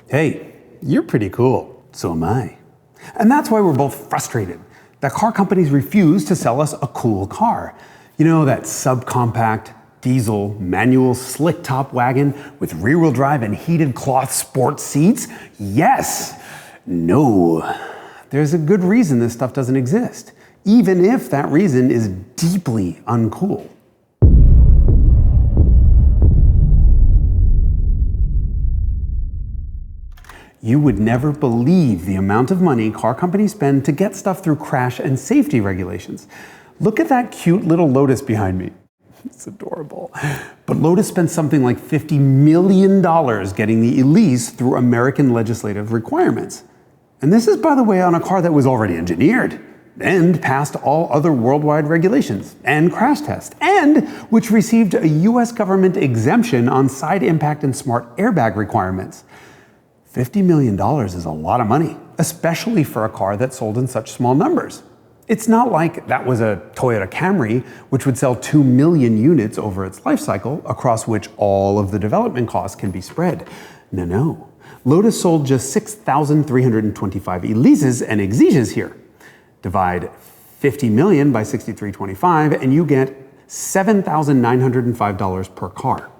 Hey, you're pretty cool. So am I. And that's why we're both frustrated that car companies refuse to sell us a cool car. You know, that subcompact, diesel, manual, slick top wagon with rear-wheel drive and heated cloth sports seats? Yes. No. There's a good reason this stuff doesn't exist, even if that reason is deeply uncool. You would never believe the amount of money car companies spend to get stuff through crash and safety regulations. Look at that cute little Lotus behind me. It's adorable. But Lotus spent something like $50 million getting the Elise through American legislative requirements. And this is, by the way, on a car that was already engineered and passed all other worldwide regulations and crash tests, and which received a US government exemption on side impact and smart airbag requirements. $50 million is a lot of money, especially for a car that sold in such small numbers. It's not like that was a Toyota Camry, which would sell 2 million units over its life cycle, across which all of the development costs can be spread. No. Lotus sold just 6,325 Elises and Exiges here. Divide 50 million by 6,325 and you get $7,905 per car.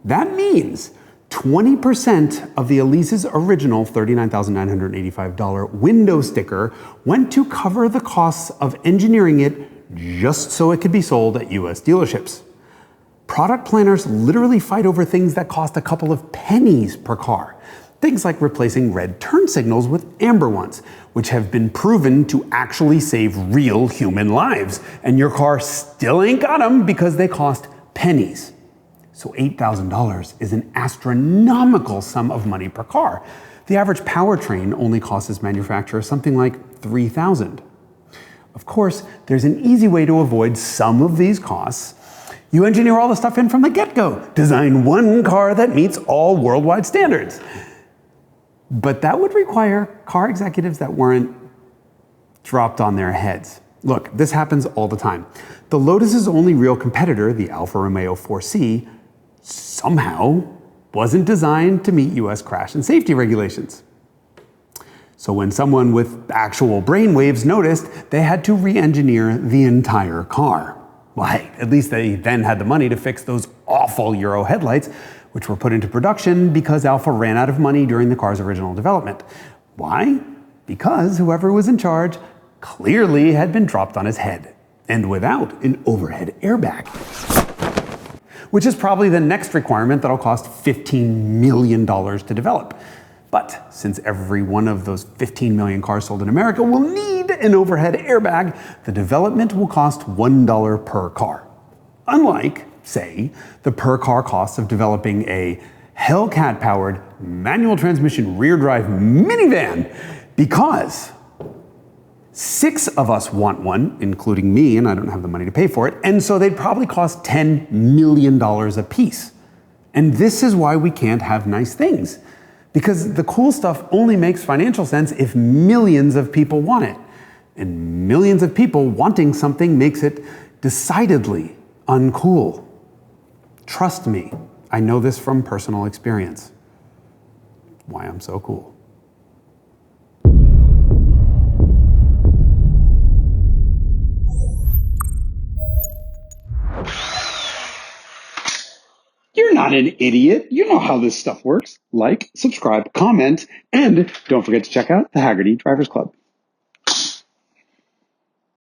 That means 20% of the Elise's original $39,985 window sticker went to cover the costs of engineering it just so it could be sold at US dealerships. Product planners literally fight over things that cost a couple of pennies per car. Things like replacing red turn signals with amber ones, which have been proven to actually save real human lives. And your car still ain't got them because they cost pennies. So $8,000 is an astronomical sum of money per car. The average powertrain only costs its manufacturer something like $3,000. Of course, there's an easy way to avoid some of these costs. You engineer all the stuff in from the get-go. Design one car that meets all worldwide standards. But that would require car executives that weren't dropped on their heads. Look, this happens all the time. The Lotus's only real competitor, the Alfa Romeo 4C, somehow wasn't designed to meet US crash and safety regulations. So when someone with actual brainwaves noticed, they had to re-engineer the entire car. Why? At least they then had the money to fix those awful Euro headlights, which were put into production because Alfa ran out of money during the car's original development. Why? Because whoever was in charge clearly had been dropped on his head, and without an overhead airbag. Which is probably the next requirement that'll cost $15 million to develop. But since every one of those 15 million cars sold in America will need an overhead airbag, the development will cost $1 per car. Unlike, say, the per car costs of developing a Hellcat-powered manual transmission rear drive minivan, because 6 of us want one, including me, and I don't have the money to pay for it, and so they'd probably cost $10 million a piece. And this is why we can't have nice things. Because the cool stuff only makes financial sense if millions of people want it. And millions of people wanting something makes it decidedly uncool. Trust me, I know this from personal experience. Why I'm so cool. You're not an idiot. You know how this stuff works. Like, subscribe, comment, and don't forget to check out the Hagerty Drivers Club.